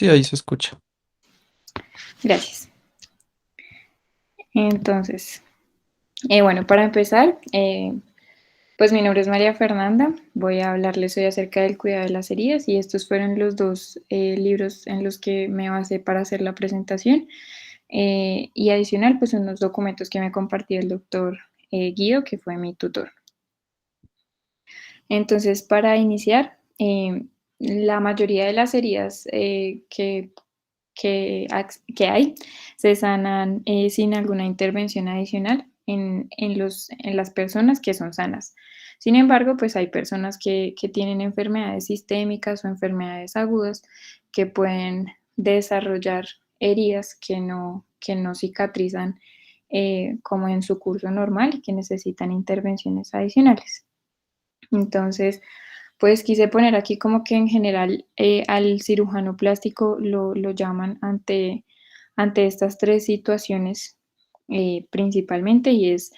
Sí, ahí se escucha. Gracias. Entonces, bueno, para empezar, pues mi nombre es María Fernanda. Voy a hablarles hoy acerca del cuidado de las heridas y estos fueron los dos libros en los que me basé para hacer la presentación. Y adicional, pues unos documentos que me compartió el doctor Guido, que fue mi tutor. Entonces, para iniciar, la mayoría de las heridas que hay se sanan sin alguna intervención adicional en las personas que son sanas. Sin embargo, pues hay personas que tienen enfermedades sistémicas o enfermedades agudas que pueden desarrollar heridas que no cicatrizan como en su curso normal y que necesitan intervenciones adicionales. Entonces, pues quise poner aquí como que en general al cirujano plástico lo llaman ante estas tres situaciones principalmente y es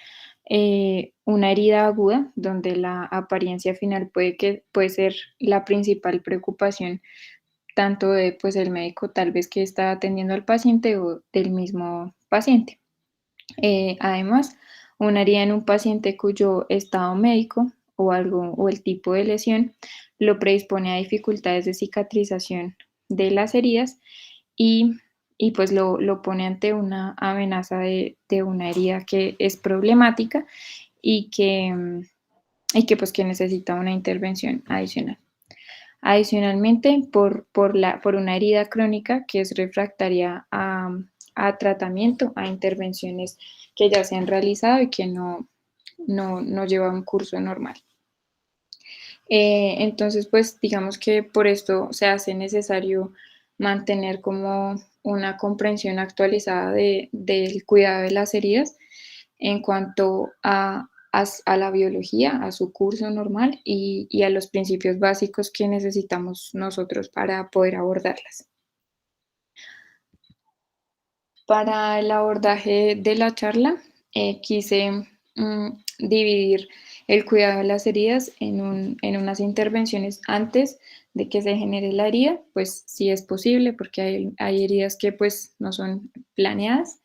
una herida aguda donde la apariencia final puede ser la principal preocupación tanto de pues el médico tal vez que está atendiendo al paciente o del mismo paciente. Además, una herida en un paciente cuyo estado médico o algo o el tipo de lesión lo predispone a dificultades de cicatrización de las heridas y, y pues lo pone ante una amenaza de una herida que es problemática y que pues que necesita una intervención adicional. Adicionalmente, por una herida crónica que es refractaria a tratamiento, a intervenciones que ya se han realizado y que no lleva un curso normal. Entonces, pues digamos que por esto se hace necesario mantener como una comprensión actualizada del cuidado de las heridas en cuanto a la biología, a su curso normal y a los principios básicos que necesitamos nosotros para poder abordarlas. Para el abordaje de la charla, quise dividir el cuidado de las heridas en unas intervenciones antes de que se genere la herida, pues si es posible, porque hay heridas que pues no son planeadas,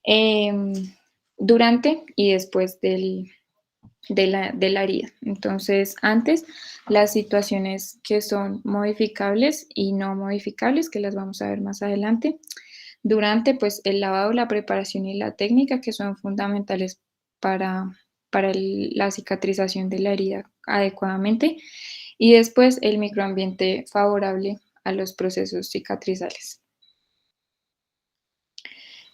em, durante y después de la herida. Entonces, antes, las situaciones que son modificables y no modificables, que las vamos a ver más adelante. Durante, pues, el lavado, la preparación y la técnica, que son fundamentales para, la cicatrización de la herida adecuadamente. Y después, el microambiente favorable a los procesos cicatrizales.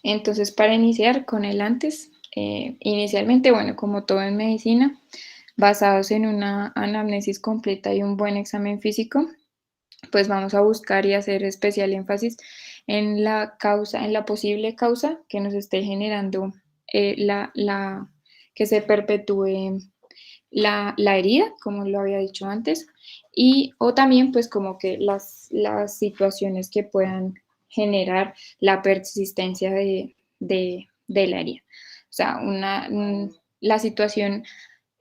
Entonces, para iniciar con el antes, inicialmente, bueno, como todo en medicina, basados en una anamnesis completa y un buen examen físico, pues vamos a buscar y hacer especial énfasis en la causa, en la posible causa que nos esté generando que se perpetúe la herida, como lo había dicho antes, y o también pues como que las situaciones que puedan generar la persistencia de la herida. O sea, la situación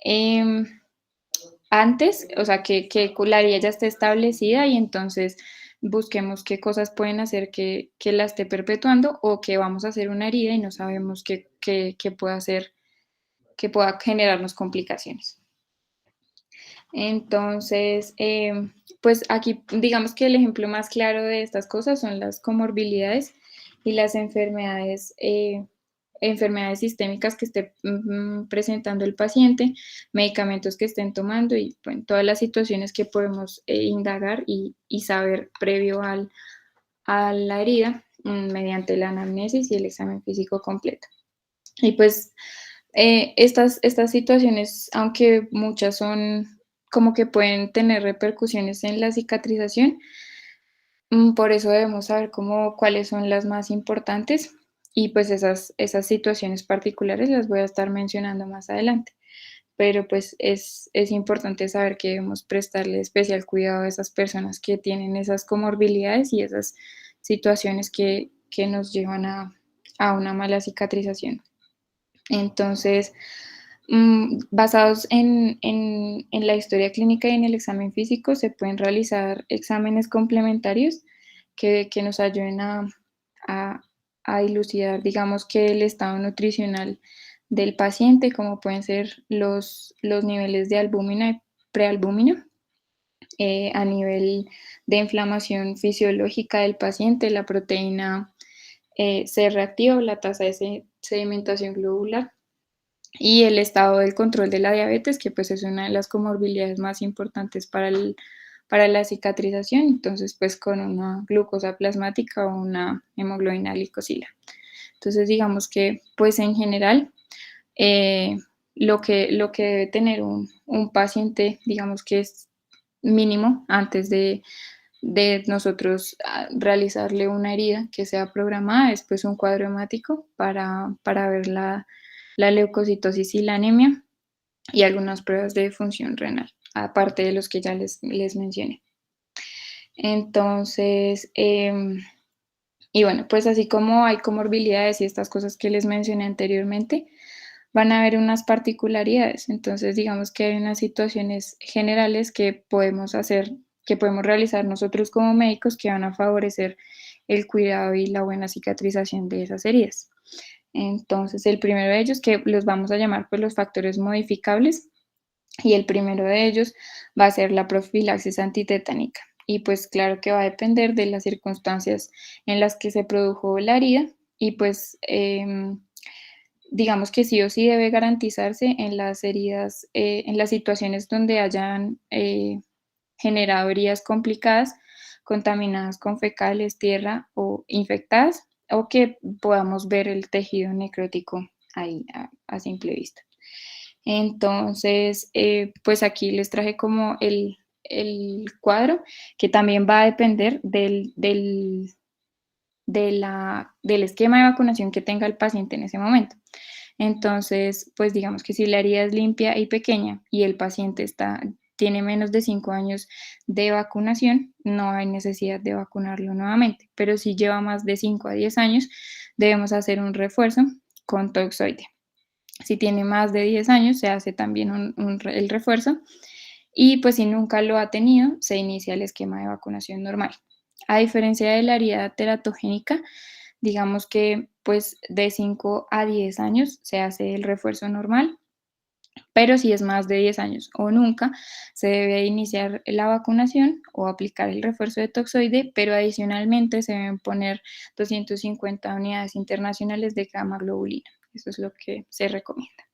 eh, antes, o sea, que la herida ya esté establecida y entonces busquemos qué cosas pueden hacer que la esté perpetuando o que vamos a hacer una herida y no sabemos qué puede hacer, que pueda generarnos complicaciones. Entonces, pues aquí digamos que el ejemplo más claro de estas cosas son las comorbilidades y las enfermedades sistémicas que esté presentando el paciente, medicamentos que estén tomando y bueno, todas las situaciones que podemos indagar y saber previo a la herida mediante la anamnesis y el examen físico completo. Y pues estas situaciones, aunque muchas son como que pueden tener repercusiones en la cicatrización, por eso debemos saber cuáles son las más importantes y pues esas situaciones particulares las voy a estar mencionando más adelante. Pero pues es importante saber que debemos prestarle especial cuidado a esas personas que tienen esas comorbilidades y esas situaciones que nos llevan a una mala cicatrización. Entonces, basados en la historia clínica y en el examen físico, se pueden realizar exámenes complementarios que nos ayuden a, a dilucidar, digamos, que el estado nutricional del paciente, como pueden ser los niveles de albúmina y prealbúmina, a nivel de inflamación fisiológica del paciente, la proteína C reactiva o la tasa de sedimentación globular y el estado del control de la diabetes, que pues es una de las comorbilidades más importantes para la cicatrización, entonces pues con una glucosa plasmática o una hemoglobina glicosila. Entonces digamos que pues en general eh, lo que debe tener un paciente, digamos que es mínimo antes de nosotros realizarle una herida que sea programada, después un cuadro hemático para ver la leucocitosis y la anemia y algunas pruebas de función renal, aparte de los que ya les mencioné. Entonces, y bueno, pues así como hay comorbilidades y estas cosas que les mencioné anteriormente, van a haber unas particularidades. Entonces, digamos que hay unas situaciones generales que podemos hacer, que podemos realizar nosotros como médicos que van a favorecer el cuidado y la buena cicatrización de esas heridas. Entonces, el primero de ellos, que los vamos a llamar pues los factores modificables, y el primero de ellos va a ser la profilaxis antitetánica. Y pues claro que va a depender de las circunstancias en las que se produjo la herida y pues digamos que sí o sí debe garantizarse en las heridas, en las situaciones donde hayan generado heridas complicadas, contaminadas con fecales, tierra o infectadas, o que podamos ver el tejido necrótico ahí a simple vista. Entonces, pues aquí les traje como el cuadro, que también va a depender del esquema de vacunación que tenga el paciente en ese momento. Entonces, pues digamos que si la herida es limpia y pequeña y el paciente tiene menos de 5 años de vacunación, no hay necesidad de vacunarlo nuevamente. Pero si lleva más de 5 a 10 años, debemos hacer un refuerzo con toxoide. Si tiene más de 10 años, se hace también el refuerzo. Y pues si nunca lo ha tenido, se inicia el esquema de vacunación normal. A diferencia de la herida teratogénica, digamos que pues de 5 a 10 años se hace el refuerzo normal, pero si es más de 10 años o nunca, se debe iniciar la vacunación o aplicar el refuerzo de toxoide, pero adicionalmente se deben poner 250 unidades internacionales de gamma globulina. Eso es lo que se recomienda.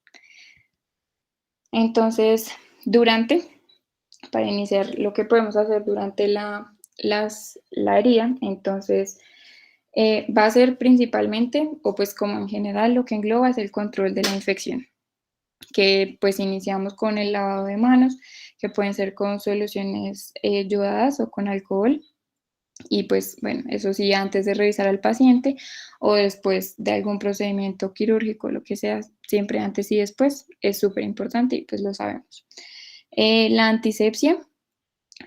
Entonces, para iniciar lo que podemos hacer durante la herida, entonces va a ser principalmente, o pues como en general lo que engloba es el control de la infección, que pues iniciamos con el lavado de manos, que pueden ser con soluciones yodadas o con alcohol. Y pues bueno, eso sí, antes de revisar al paciente o después de algún procedimiento quirúrgico, lo que sea, siempre antes y después es súper importante y pues lo sabemos. La antisepsia,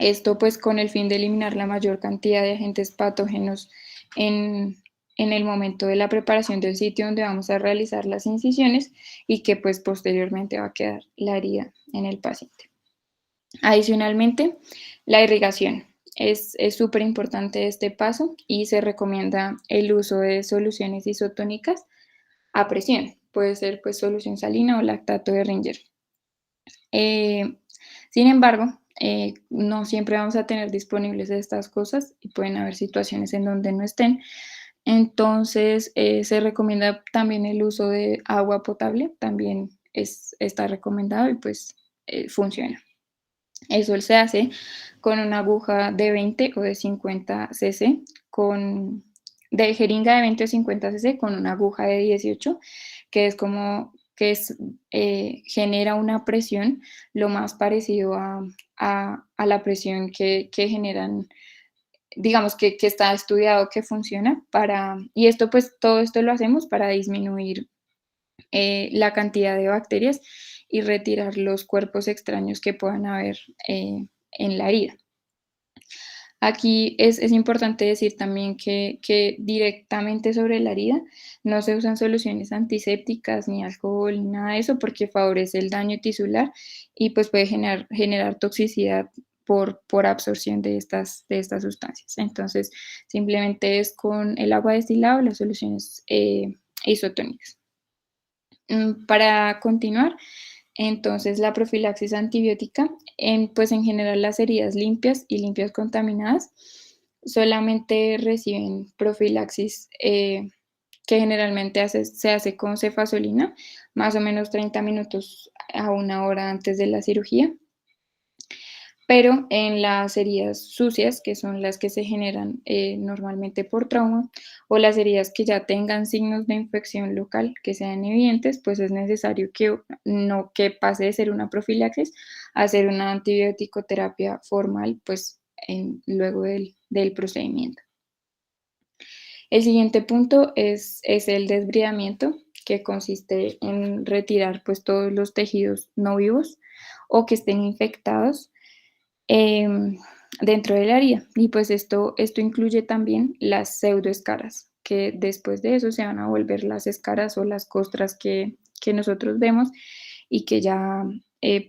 esto pues con el fin de eliminar la mayor cantidad de agentes patógenos en, en el momento de la preparación del sitio donde vamos a realizar las incisiones y que pues posteriormente va a quedar la herida en el paciente. Adicionalmente, la irrigación. Es súper importante este paso y se recomienda el uso de soluciones isotónicas a presión. Puede ser pues solución salina o lactato de Ringer. Sin embargo, no siempre vamos a tener disponibles estas cosas y pueden haber situaciones en donde no estén. Entonces, se recomienda también el uso de agua potable, también está recomendado y pues funciona. Eso se hace con una aguja de 20 o de 50 cc, de jeringa de 20 o 50 cc con una aguja de 18, que es como genera una presión lo más parecido a la presión que generan, digamos que está estudiado que funciona y esto pues todo esto lo hacemos para disminuir la cantidad de bacterias y retirar los cuerpos extraños que puedan haber en la herida. Aquí es importante decir también que directamente sobre la herida no se usan soluciones antisépticas ni alcohol, ni nada de eso, porque favorece el daño tisular y pues puede generar toxicidad por absorción de estas sustancias. Entonces, simplemente es con el agua destilada o las soluciones isotónicas. Para continuar, entonces la profilaxis antibiótica, pues en general las heridas limpias y limpias contaminadas solamente reciben profilaxis que generalmente se hace con cefazolina, más o menos 30 minutos a 1 hora antes de la cirugía. Pero en las heridas sucias, que son las que se generan normalmente por trauma, o las heridas que ya tengan signos de infección local que sean evidentes, pues es necesario que pase de ser una profilaxis a ser una antibiótico-terapia formal, pues luego del procedimiento. El siguiente punto es el desbridamiento, que consiste en retirar pues todos los tejidos no vivos o que estén infectados em, dentro de la herida. Y pues esto incluye también las pseudoescaras, que después de eso se van a volver las escaras o las costras que nosotros vemos y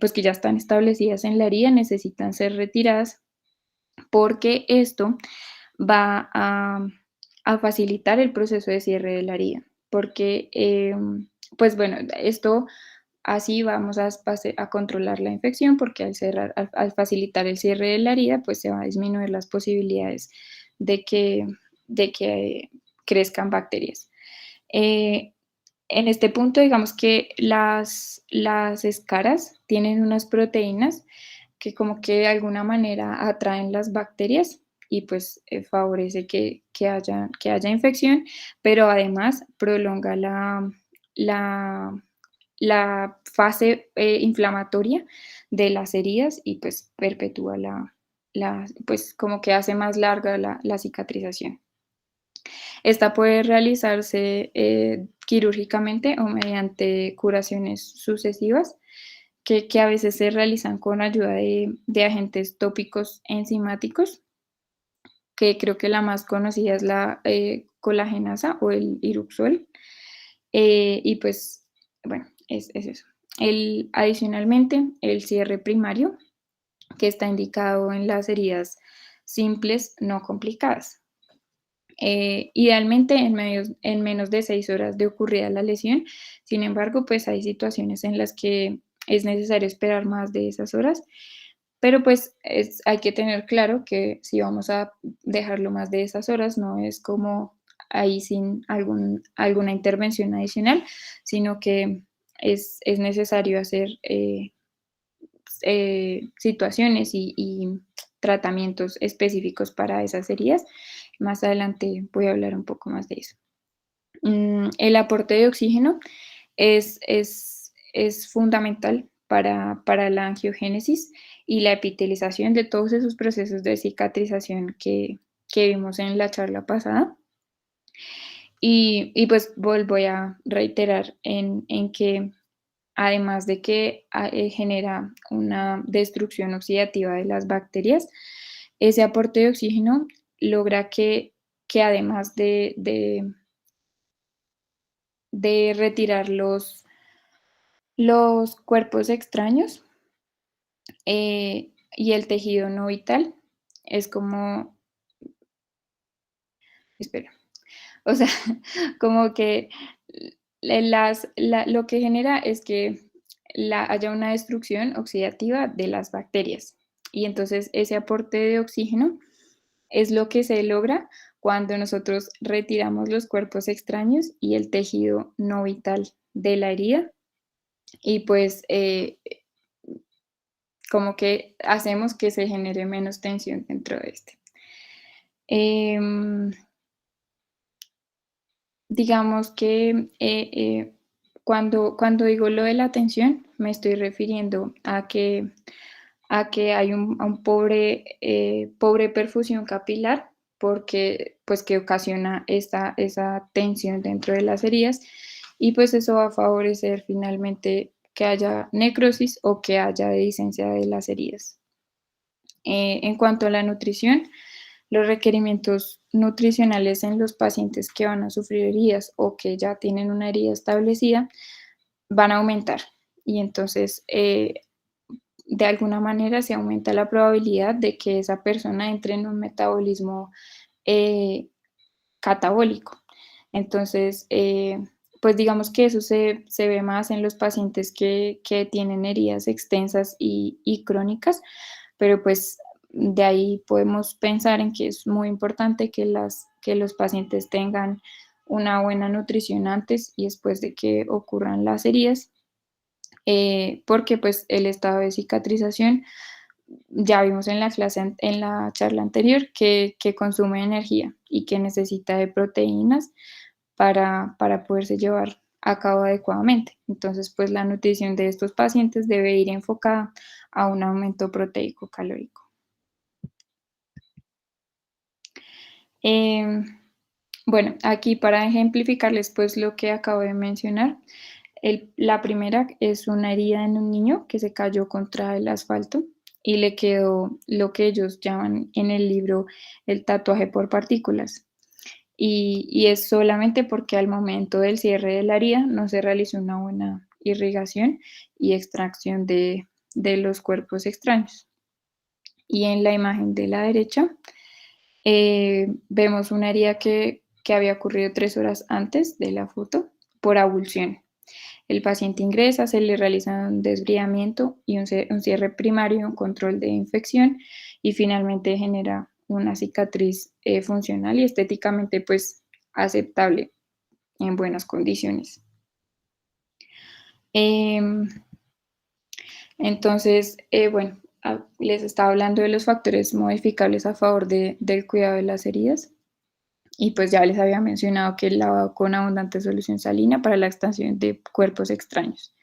pues que ya están establecidas en la herida, necesitan ser retiradas porque esto va a facilitar el proceso de cierre de la herida. Porque, pues bueno, esto así vamos a controlar la infección porque al facilitar el cierre de la herida, pues se va a disminuir las posibilidades de que crezcan bacterias. Eh, en este punto, digamos que las escaras tienen unas proteínas que como que de alguna manera atraen las bacterias y pues favorece que haya infección, pero además prolonga la, la fase inflamatoria de las heridas y pues perpetúa pues como que hace más larga la cicatrización. Esta puede realizarse quirúrgicamente o mediante curaciones sucesivas que a veces se realizan con ayuda de agentes tópicos enzimáticos, que creo que la más conocida es la colagenasa o el Iruxol. Y pues, bueno, es eso. Adicionalmente, el cierre primario, que está indicado en las heridas simples no complicadas. Idealmente en menos de 6 horas de ocurrida la lesión. Sin embargo, pues hay situaciones en las que es necesario esperar más de esas horas, pero pues hay que tener claro que si vamos a dejarlo más de esas horas, no es como ahí sin alguna intervención adicional, sino que es necesario hacer situaciones y tratamientos específicos para esas heridas. Más adelante voy a hablar un poco más de eso. El aporte de oxígeno es fundamental para la angiogénesis y la epitelización de todos esos procesos de cicatrización que vimos en la charla pasada. Y pues voy a reiterar en que además de que genera una destrucción oxidativa de las bacterias, ese aporte de oxígeno logra que además de retirar los cuerpos extraños y el tejido no vital, es como, espera, o sea, como que lo que genera es que haya una destrucción oxidativa de las bacterias. Y entonces ese aporte de oxígeno es lo que se logra cuando nosotros retiramos los cuerpos extraños y el tejido no vital de la herida y pues como que hacemos que se genere menos tensión dentro de este. Em, digamos que cuando digo lo de la tensión, me estoy refiriendo a que hay un pobre perfusión capilar porque pues que ocasiona esa tensión dentro de las heridas y pues eso va a favorecer finalmente que haya necrosis o que haya dehiscencia de las heridas. En cuanto a la nutrición, los requerimientos nutricionales en los pacientes que van a sufrir heridas o que ya tienen una herida establecida van a aumentar y entonces de alguna manera se aumenta la probabilidad de que esa persona entre en un metabolismo eh, catabólico. Entonces, pues digamos que eso se ve más en los pacientes que tienen heridas extensas y crónicas, pero pues de ahí podemos pensar en que es muy importante que los pacientes tengan una buena nutrición antes y después de que ocurran las heridas, porque pues el estado de cicatrización, ya vimos en la clase, en la charla anterior, que consume energía y que necesita de proteínas para poderse llevar a cabo adecuadamente. Entonces, pues la nutrición de estos pacientes debe ir enfocada a un aumento proteico calórico. Em, bueno, aquí para ejemplificarles pues lo que acabo de mencionar, la primera es una herida en un niño que se cayó contra el asfalto y le quedó lo que ellos llaman en el libro el tatuaje por partículas. Y es solamente porque al momento del cierre de la herida no se realizó una buena irrigación y extracción de los cuerpos extraños. Y en la imagen de la derecha vemos una herida que había ocurrido 3 horas antes de la foto por abulsión. El paciente ingresa, se le realiza un desbridamiento y un cierre primario, un control de infección y finalmente genera una cicatriz funcional y estéticamente pues aceptable en buenas condiciones. Em, entonces, bueno, les estaba hablando de los factores modificables a favor del cuidado de las heridas. Y pues ya les había mencionado que el lavado con abundante solución salina para la extracción de cuerpos extraños.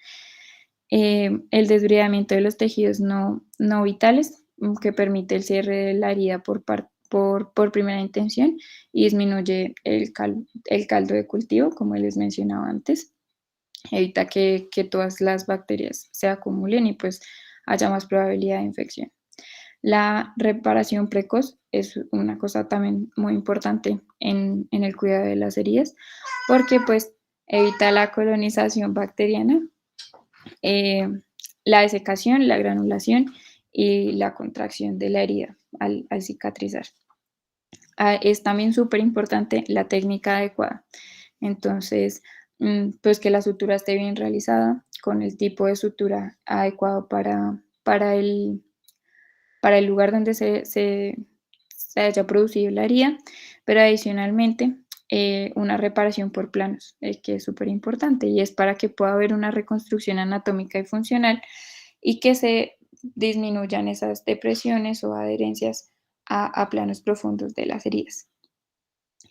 El desbridamiento de los tejidos no vitales, que permite el cierre de la herida por primera intención y disminuye el caldo de cultivo, como les mencionaba antes. Evita que todas las bacterias se acumulen y pues haya más probabilidad de infección. La reparación precoz es una cosa también muy importante en el cuidado de las heridas, porque pues evita la colonización bacteriana, eh, la desecación, la granulación y la contracción de la herida al cicatrizar. Es también súper importante la técnica adecuada. Entonces, pues que la sutura esté bien realizada, con el tipo de sutura adecuado para el lugar donde se haya producido la herida, pero adicionalmente una reparación por planos, que es súper importante y es para que pueda haber una reconstrucción anatómica y funcional y que se disminuyan esas depresiones o adherencias a planos profundos de las heridas.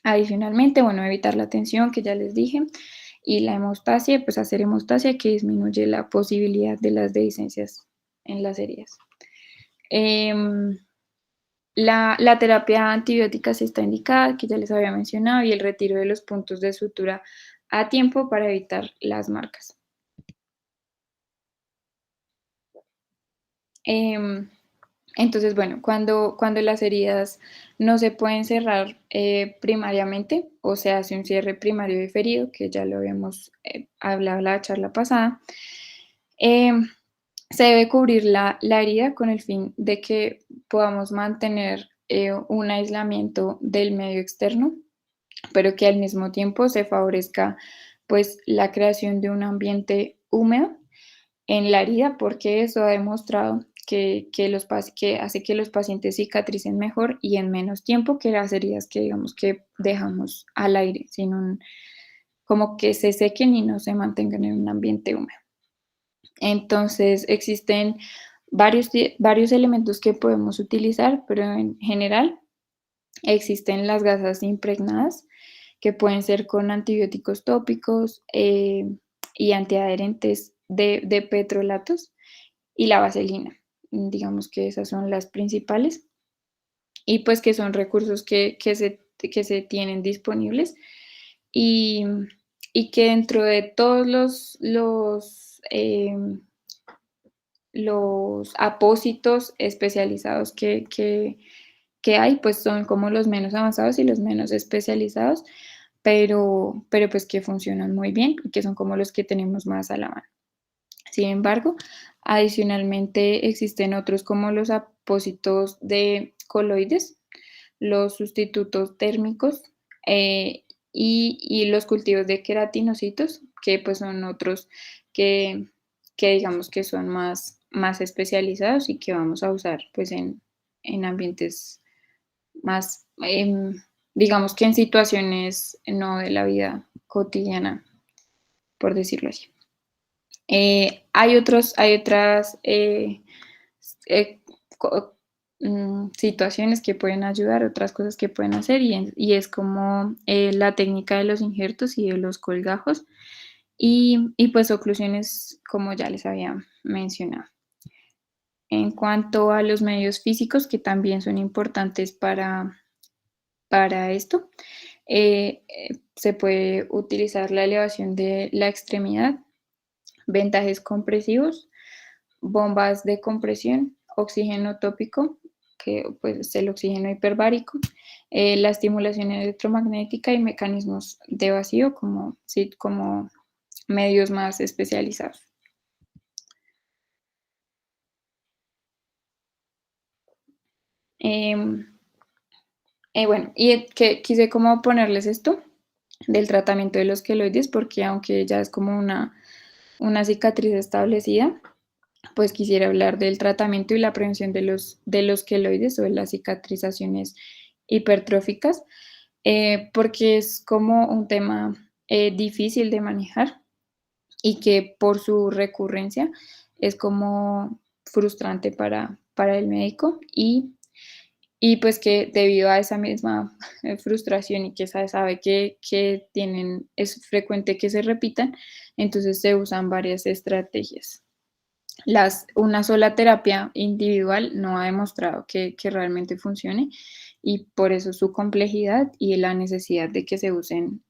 Adicionalmente, bueno, evitar la tensión que ya les dije y la hemostasia, pues hacer hemostasia que disminuye la posibilidad de las dehiscencias en las heridas. Em, la terapia antibiótica sí está indicada, que ya les había mencionado, y el retiro de los puntos de sutura a tiempo para evitar las marcas. Em, entonces, bueno, cuando las heridas no se pueden cerrar primariamente o se hace un cierre primario diferido, que ya lo habíamos hablado en la charla pasada, em, se debe cubrir la herida con el fin de que podamos mantener un aislamiento del medio externo, pero que al mismo tiempo se favorezca pues la creación de un ambiente húmedo en la herida, porque eso ha demostrado que hace que los pacientes cicatricen mejor y en menos tiempo que las heridas que digamos que dejamos al aire, sino como que se sequen y no se mantengan en un ambiente húmedo. Entonces existen varios elementos que podemos utilizar, pero en general existen las gasas impregnadas, que pueden ser con antibióticos tópicos y antiadherentes de petrolatos y la vaselina. Digamos que esas son las principales y pues que son recursos que se tienen disponibles y, y que dentro de todos los apósitos especializados que hay, pues son como los menos avanzados y los menos especializados, pero pues que funcionan muy bien y que son como los que tenemos más a la mano. Sin embargo, adicionalmente existen otros como los apósitos de coloides, los sustitutos térmicos y los cultivos de queratinocitos, que pues son otros que, que digamos que son más especializados y que vamos a usar pues en ambientes más, digamos que en situaciones no de la vida cotidiana, por decirlo así. Hay otras eh, co- situaciones que pueden ayudar, otras cosas que pueden hacer, y es como la técnica de los injertos y de los colgajos, y pues oclusiones, como ya les había mencionado. En cuanto a los medios físicos, que también son importantes para esto, se puede utilizar la elevación de la extremidad, vendajes compresivos, bombas de compresión, oxígeno tópico, que pues es el oxígeno hiperbárico, la estimulación electromagnética y mecanismos de vacío como, sí, como medios más especializados. Eh, bueno, y que quise como ponerles esto del tratamiento de los queloides, porque aunque ya es como una cicatriz establecida, pues quisiera hablar del tratamiento y la prevención de los queloides o de las cicatrizaciones hipertróficas, porque es como un tema difícil de manejar y que por su recurrencia es como frustrante para el médico y pues que debido a esa misma frustración y que sabe que tienen, es frecuente que se repitan, entonces se usan varias estrategias. Una sola terapia individual no ha demostrado que realmente funcione y por eso su complejidad y la necesidad de que se usen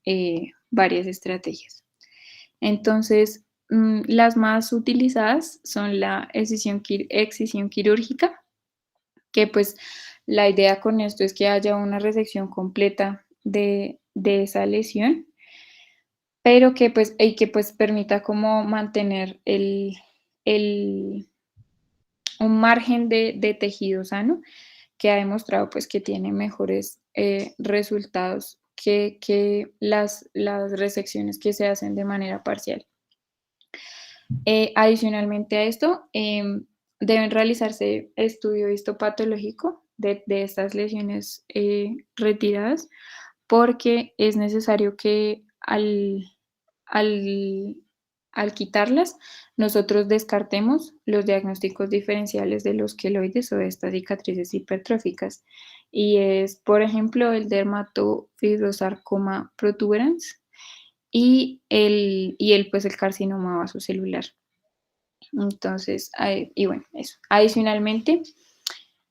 varias estrategias. Entonces, las más utilizadas son la excisión quirúrgica, que pues la idea con esto es que haya una resección completa de esa lesión, pero que pues permita como mantener el, un margen de tejido sano que ha demostrado pues que tiene mejores resultados que las resecciones que se hacen de manera parcial. Adicionalmente a esto, deben realizarse estudio histopatológico de estas lesiones retiradas porque es necesario que al, al quitarlas, nosotros descartemos los diagnósticos diferenciales de los queloides o de estas cicatrices hipertróficas. Y es, por ejemplo, el dermatofibrosarcoma protuberans pues, el carcinoma vasocelular. Entonces, y bueno, eso. Adicionalmente,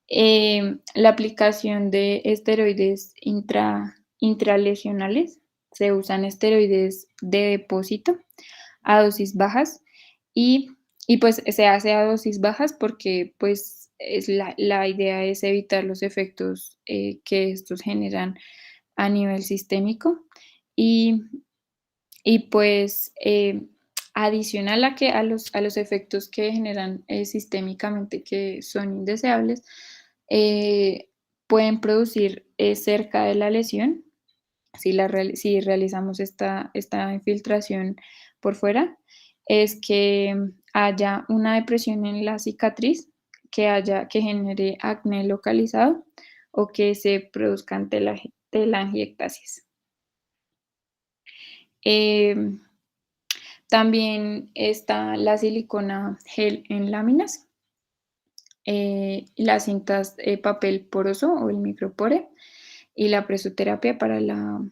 la aplicación de esteroides intralesionales, se usan esteroides de depósito a dosis bajas y, y pues se hace a dosis bajas porque pues la idea es evitar los efectos que estos generan a nivel sistémico y, y pues adicional a los efectos que generan sistémicamente que son indeseables, eh, pueden producir cerca de la lesión, si realizamos esta infiltración por fuera, es que haya una depresión en la cicatriz, que genere acné localizado o que se produzcan telangiectasias. Eh, También está la silicona gel en láminas, las cintas papel poroso o el micropore y la presoterapia para el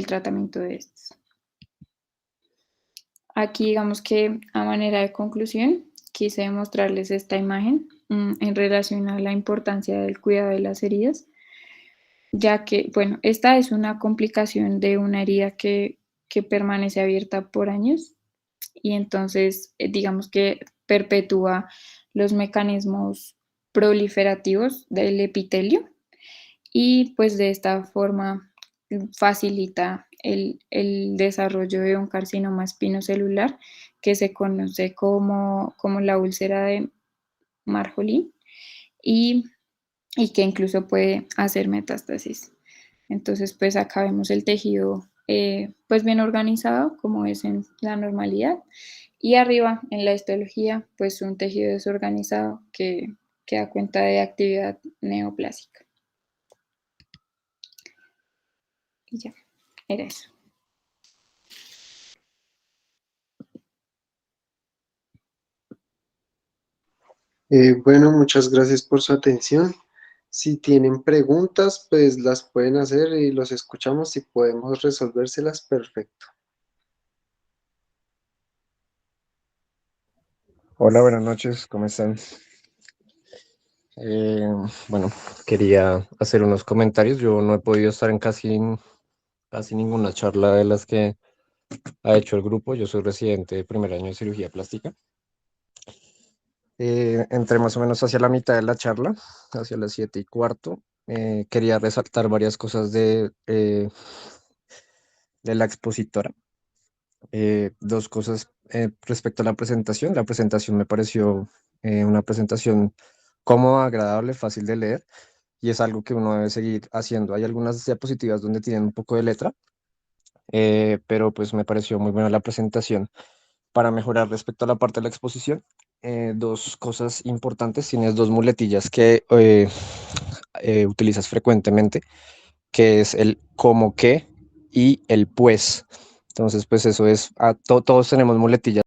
tratamiento de estos. Aquí digamos que a manera de conclusión quise mostrarles esta imagen en relación a la importancia del cuidado de las heridas, ya que, bueno, esta es una complicación de una herida que permanece abierta por años y entonces digamos que perpetúa los mecanismos proliferativos del epitelio y pues de esta forma facilita el desarrollo de un carcinoma espinocelular que se conoce como la úlcera de Marjolin y, y que incluso puede hacer metástasis. Entonces, pues acá vemos el tejido pues bien organizado, como es en la normalidad, y arriba en la histología, pues un tejido desorganizado que da cuenta de actividad neoplásica. Y ya, era eso. Bueno, muchas gracias por su atención. Si tienen preguntas, pues las pueden hacer y los escuchamos y podemos resolvérselas perfecto. Hola, buenas noches, ¿cómo están? Eh, bueno, quería hacer unos comentarios. Yo no he podido estar en casi ninguna charla de las que ha hecho el grupo. Yo soy residente de primer año de cirugía plástica. Entré más o menos hacia la mitad de la charla, hacia las 7:15. Quería resaltar varias cosas de la expositora. Dos cosas respecto a la presentación. La presentación me pareció una presentación cómoda, agradable, fácil de leer y es algo que uno debe seguir haciendo. Hay algunas diapositivas donde tienen un poco de letra, pero pues me pareció muy buena la presentación. Para mejorar respecto a la parte de la exposición, dos cosas importantes. Tienes dos muletillas que utilizas frecuentemente, que es el como que y el pues. Entonces, pues eso es, todos tenemos muletillas